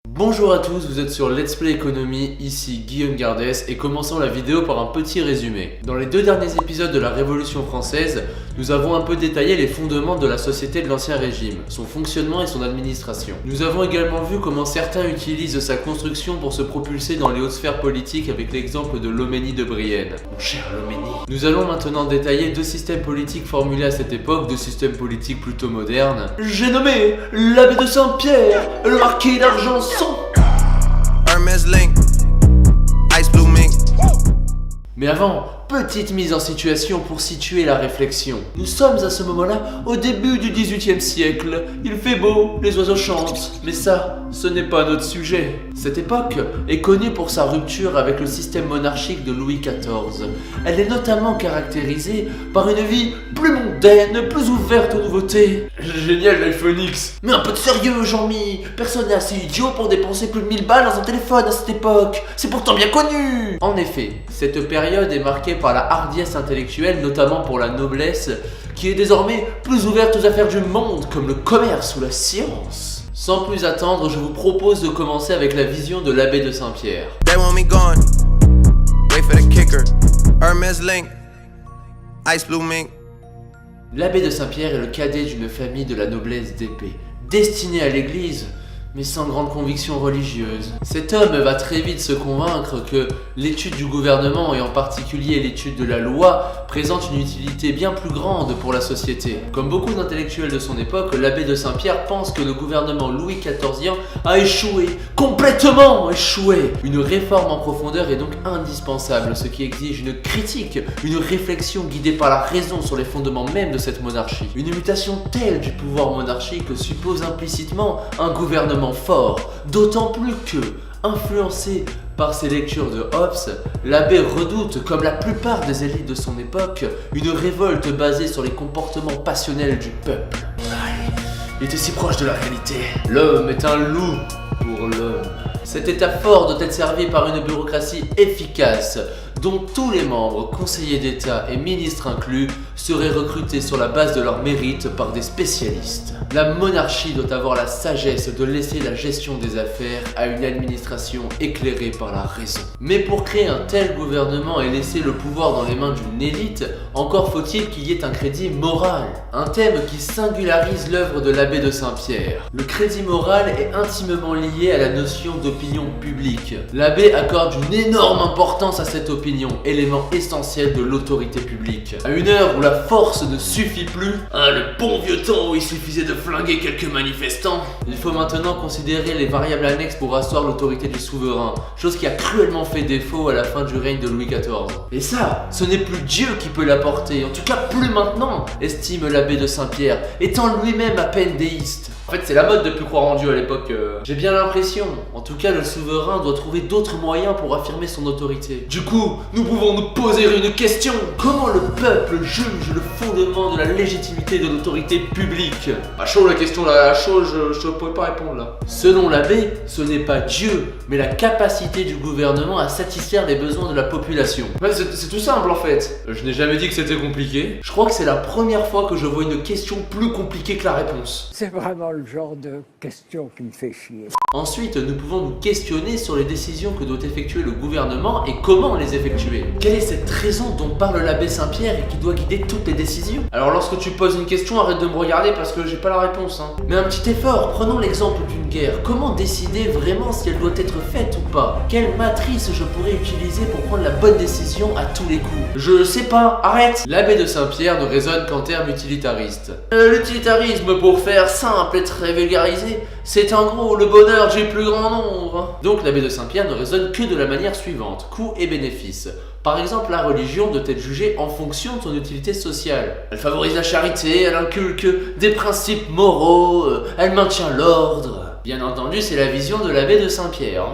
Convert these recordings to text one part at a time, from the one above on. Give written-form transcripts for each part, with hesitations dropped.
Bonjour à tous, vous êtes sur Let's Play Économie, ici Guillaume Gardès et commençons la vidéo par un petit résumé. Dans les deux derniers épisodes de la Révolution française, nous avons un peu détaillé les fondements de la société de l'Ancien Régime, son fonctionnement et son administration. Nous avons également vu comment certains utilisent sa construction pour se propulser dans les hautes sphères politiques avec l'exemple de Loménie de Brienne. Mon cher Loménie. Nous allons maintenant détailler deux systèmes politiques formulés à cette époque, deux systèmes politiques plutôt modernes. J'ai nommé l'abbé de Saint-Pierre, le marquis d'Argenson. Hermes Link, Ice Blue Mink. Mais avant, petite mise en situation pour situer la réflexion. Nous sommes à ce moment-là au début du XVIIIe siècle. Il fait beau, les oiseaux chantent, mais ça, ce n'est pas notre sujet. Cette époque est connue pour sa rupture avec le système monarchique de Louis XIV. Elle est notamment caractérisée par une vie plus mondaine, plus ouverte aux nouveautés. Génial l'iPhone X. Mais un peu de sérieux, Jean-Mi. Personne n'est assez idiot pour dépenser plus de 1000 balles dans un téléphone à cette époque. C'est pourtant bien connu. En effet, cette période est marquée par la hardiesse intellectuelle, notamment pour la noblesse, qui est désormais plus ouverte aux affaires du monde, comme le commerce ou la science. Sans plus attendre, je vous propose de commencer avec la vision de l'abbé de Saint-Pierre. They want me gone. Wait for the kicker. Hermes Link, Ice Blue Mink. L'abbé de Saint-Pierre est le cadet d'une famille de la noblesse d'épée, destiné à l'église, mais sans grande conviction religieuse. Cet homme va très vite se convaincre que l'étude du gouvernement, et en particulier l'étude de la loi, présente une utilité bien plus grande pour la société. Comme beaucoup d'intellectuels de son époque, l'abbé de Saint-Pierre pense que le gouvernement Louis XIVien a échoué, complètement échoué. Une réforme en profondeur est donc indispensable, ce qui exige une critique, une réflexion guidée par la raison sur les fondements même de cette monarchie. Une mutation telle du pouvoir monarchique suppose implicitement un gouvernement fort, d'autant plus que, influencé par ses lectures de Hobbes, l'abbé redoute, comme la plupart des élites de son époque, une révolte basée sur les comportements passionnels du peuple. Il était si proche de la réalité. L'homme est un loup pour l'homme. Cet état fort doit être servi par une bureaucratie efficace, dont tous les membres, conseillers d'État et ministres inclus, seraient recrutés sur la base de leur mérite par des spécialistes. La monarchie doit avoir la sagesse de laisser la gestion des affaires à une administration éclairée par la raison. Mais pour créer un tel gouvernement et laisser le pouvoir dans les mains d'une élite, encore faut-il qu'il y ait un crédit moral. Un thème qui singularise l'œuvre de l'abbé de Saint-Pierre. Le crédit moral est intimement lié à la notion d'opinion publique. L'abbé accorde une énorme importance à cette opinion, élément essentiel de l'autorité publique. À une heure où la force ne suffit plus, le bon vieux temps où il suffisait de flinguer quelques manifestants, il faut maintenant considérer les variables annexes pour asseoir l'autorité du souverain, chose qui a cruellement fait défaut à la fin du règne de Louis XIV. Et ça, ce n'est plus Dieu qui peut l'apporter, en tout cas plus maintenant, estime l'abbé de Saint-Pierre, étant lui-même à peine déiste. En fait, c'est la mode de plus croire en Dieu à l'époque. J'ai bien l'impression. En tout cas, le souverain doit trouver d'autres moyens pour affirmer son autorité. Du coup, nous pouvons nous poser une question. Comment le peuple juge le fondement de la légitimité de l'autorité publique? Pas chaud la question là, chaud, je pourrais pas répondre là. Selon l'abbé, ce n'est pas Dieu, mais la capacité du gouvernement à satisfaire les besoins de la population. Ouais, c'est tout simple en fait. Je n'ai jamais dit que c'était compliqué. Je crois que c'est la première fois que je vois une question plus compliquée que la réponse. C'est vraiment le genre de question qui me fait chier. Ensuite, nous pouvons nous questionner sur les décisions que doit effectuer le gouvernement et comment les effectuer. Quelle est cette raison dont parle l'abbé Saint-Pierre et qui doit guider toutes les décisions? Alors lorsque tu poses une question, arrête de me regarder parce que j'ai pas la réponse. Mais un petit effort, prenons l'exemple d'une guerre. Comment décider vraiment si elle doit être faite ou pas? Quelle matrice je pourrais utiliser pour prendre la bonne décision à tous les coups? Je sais pas, arrête! L'abbé de Saint-Pierre ne raisonne qu'en termes utilitaristes. L'utilitarisme, pour faire simple et très vulgarisé, c'est en gros le bonheur du plus grand nombre. Donc l'abbé de Saint-Pierre ne raisonne que de la manière suivante, coût et bénéfice. Par exemple, la religion doit être jugée en fonction de son utilité sociale. Elle favorise la charité, elle inculque des principes moraux, elle maintient l'ordre. Bien entendu, c'est la vision de l'abbé de Saint-Pierre.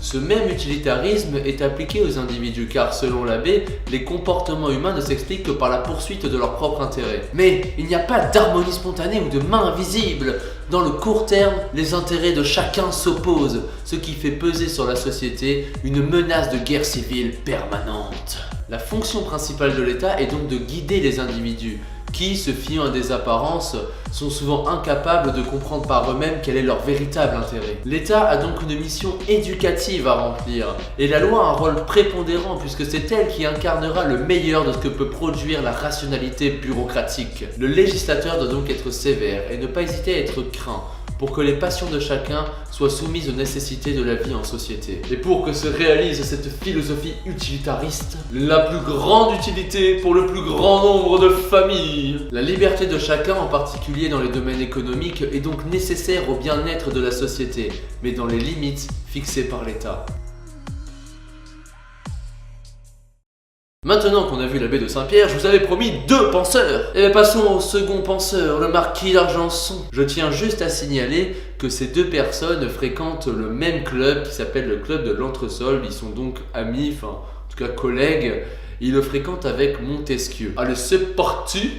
Ce même utilitarisme est appliqué aux individus car selon l'abbé, les comportements humains ne s'expliquent que par la poursuite de leur propre intérêt. Mais il n'y a pas d'harmonie spontanée ou de main invisible. Dans le court terme, les intérêts de chacun s'opposent, ce qui fait peser sur la société une menace de guerre civile permanente. La fonction principale de l'État est donc de guider les individus, qui, se fiant à des apparences, sont souvent incapables de comprendre par eux-mêmes quel est leur véritable intérêt. L'État a donc une mission éducative à remplir, et la loi a un rôle prépondérant puisque c'est elle qui incarnera le meilleur de ce que peut produire la rationalité bureaucratique. Le législateur doit donc être sévère et ne pas hésiter à être craint, pour que les passions de chacun soient soumises aux nécessités de la vie en société. Et pour que se réalise cette philosophie utilitariste, la plus grande utilité pour le plus grand nombre de familles. La liberté de chacun, en particulier dans les domaines économiques, est donc nécessaire au bien-être de la société, mais dans les limites fixées par l'État. Maintenant qu'on a vu l'abbé de Saint-Pierre, je vous avais promis 2 penseurs. Et bien passons au second penseur, le marquis d'Argenson. Je tiens juste à signaler que ces 2 personnes fréquentent le même club qui s'appelle le club de l'Entresol. Ils sont donc amis, enfin en tout cas collègues. Ils le fréquentent avec Montesquieu. Allez, c'est parti!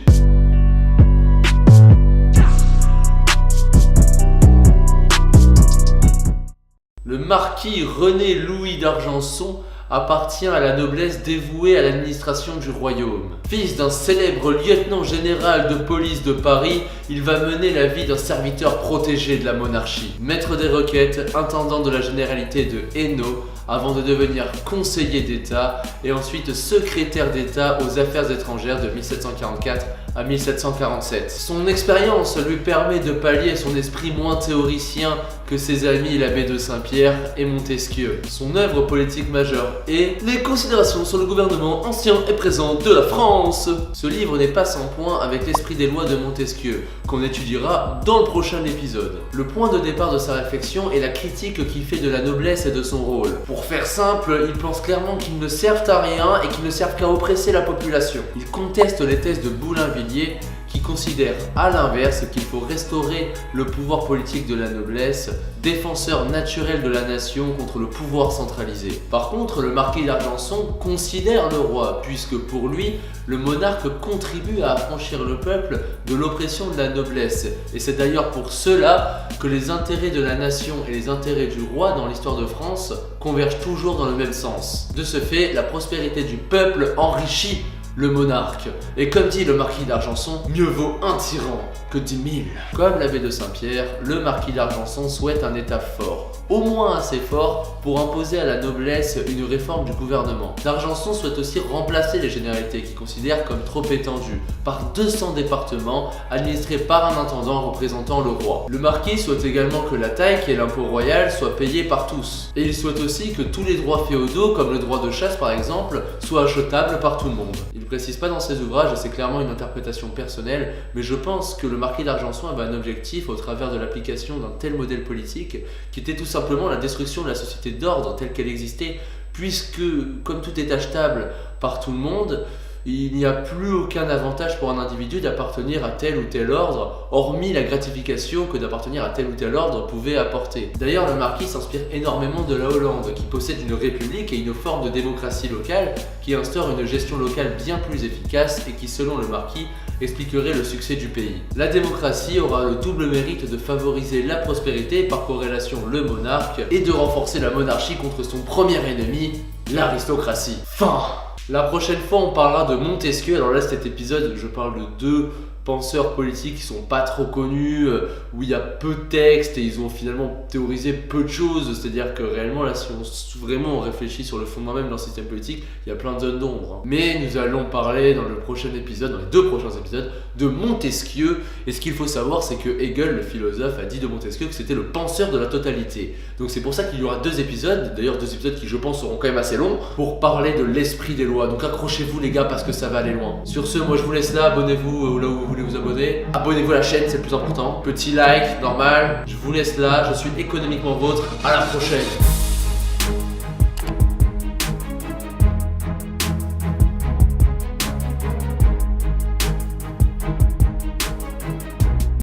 Le marquis René Louis d'Argenson appartient à la noblesse dévouée à l'administration du royaume. Fils d'un célèbre lieutenant général de police de Paris, il va mener la vie d'un serviteur protégé de la monarchie. Maître des requêtes, intendant de la généralité de Hainaut, avant de devenir conseiller d'État et ensuite secrétaire d'État aux affaires étrangères de 1744 à 1747. Son expérience lui permet de pallier son esprit moins théoricien que ses amis l'abbé de Saint-Pierre et Montesquieu. Son œuvre politique majeure est Les considérations sur le gouvernement ancien et présent de la France. Ce livre n'est pas sans point avec l'esprit des lois de Montesquieu, qu'on étudiera dans le prochain épisode. Le point de départ de sa réflexion est la critique qu'il fait de la noblesse et de son rôle. Pour faire simple, il pense clairement qu'ils ne servent à rien et qu'ils ne servent qu'à oppresser la population. Il conteste les thèses de Boulainvilliers qui considère à l'inverse qu'il faut restaurer le pouvoir politique de la noblesse, défenseur naturel de la nation contre le pouvoir centralisé. Par contre, le marquis d'Argenson considère le roi, puisque pour lui, le monarque contribue à affranchir le peuple de l'oppression de la noblesse. Et c'est d'ailleurs pour cela que les intérêts de la nation et les intérêts du roi dans l'histoire de France convergent toujours dans le même sens. De ce fait, la prospérité du peuple enrichit le monarque. Et comme dit le marquis d'Argenson, mieux vaut un tyran que 10 000. Comme l'abbé de Saint-Pierre, le marquis d'Argenson souhaite un État fort, au moins assez fort pour imposer à la noblesse une réforme du gouvernement. D'Argenson souhaite aussi remplacer les généralités qu'il considère comme trop étendues par 200 départements administrés par un intendant représentant le roi. Le marquis souhaite également que la taille, qui est l'impôt royal, soit payée par tous. Et il souhaite aussi que tous les droits féodaux, comme le droit de chasse par exemple, soient achetables par tout le monde. Il ne précise pas dans ses ouvrages, et c'est clairement une interprétation personnelle, mais je pense que le marquis d'Argenson avait un objectif au travers de l'application d'un tel modèle politique qui était tout simplement la destruction de la société d'ordre telle qu'elle existait, puisque comme tout est achetable par tout le monde, il n'y a plus aucun avantage pour un individu d'appartenir à tel ou tel ordre, hormis la gratification que d'appartenir à tel ou tel ordre pouvait apporter. D'ailleurs, le marquis s'inspire énormément de la Hollande, qui possède une république et une forme de démocratie locale qui instaure une gestion locale bien plus efficace et qui, selon le marquis, expliquerait le succès du pays. La démocratie aura le double mérite de favoriser la prospérité par corrélation le monarque et de renforcer la monarchie contre son premier ennemi, l'aristocratie. Fin. La prochaine fois, on parlera de Montesquieu. Alors là, cet épisode, je parle de 2 penseurs politiques qui sont pas trop connus, où il y a peu de textes et ils ont finalement théorisé peu de choses. C'est-à-dire que réellement, là, si on réfléchit sur le fondement même d'un système politique, il y a plein de zones d'ombre. Mais nous allons parler dans le prochain épisode, dans les 2 prochains épisodes, de Montesquieu. Et ce qu'il faut savoir, c'est que Hegel, le philosophe, a dit de Montesquieu que c'était le penseur de la totalité. Donc c'est pour ça qu'il y aura 2 épisodes, d'ailleurs 2 épisodes qui, je pense, seront quand même assez longs, pour parler de l'esprit des lois. Donc accrochez-vous les gars, parce que ça va aller loin. Sur ce, moi je vous laisse là, abonnez-vous là où vous voulez vous abonner. Abonnez-vous à la chaîne, c'est le plus important. Petit like, normal. Je vous laisse là, je suis économiquement vôtre. À la prochaine.